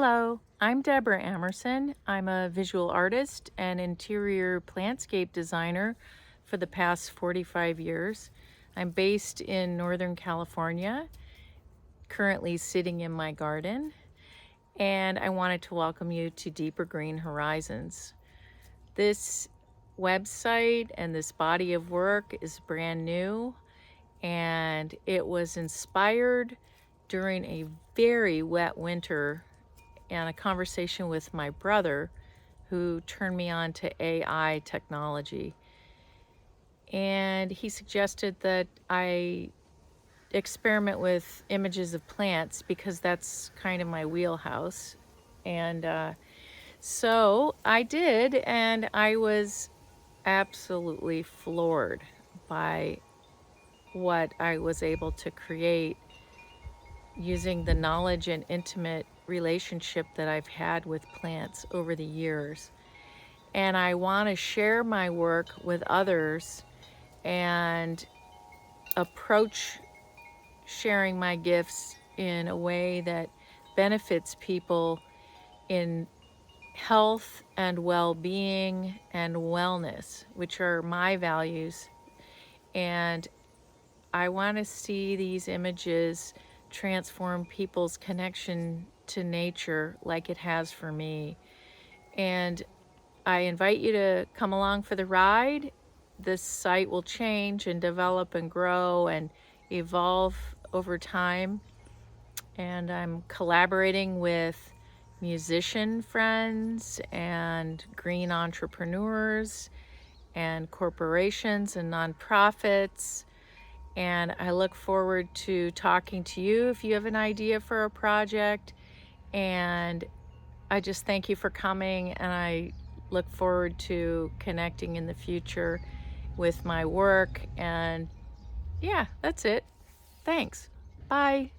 Hello, I'm Debra Amerson. I'm a visual artist and interior plantscape designer for the past 45 years. I'm based in Northern California, currently sitting in my garden, and I wanted to welcome you to Deeper Green Horizons. This website and this body of work is brand new, and it was inspired during a very wet winter and a conversation with my brother, who turned me on to AI technology. And he suggested that I experiment with images of plants because that's kind of my wheelhouse. And so I did, and I was absolutely floored by what I was able to create using the knowledge and intimate relationship that I've had with plants over the years. And I want to share my work with others and approach sharing my gifts in a way that benefits people in health and well-being and wellness, which are my values. And I want to see these images transform people's connection to nature like it has for me. And I invite you to come along for the ride. This site will change and develop and grow and evolve over time. And I'm collaborating with musician friends and green entrepreneurs and corporations and nonprofits. And I look forward to talking to you if you have an idea for a project. And I just thank you for coming, and I look forward to connecting in the future with my work. And yeah, that's it. Thanks. Bye.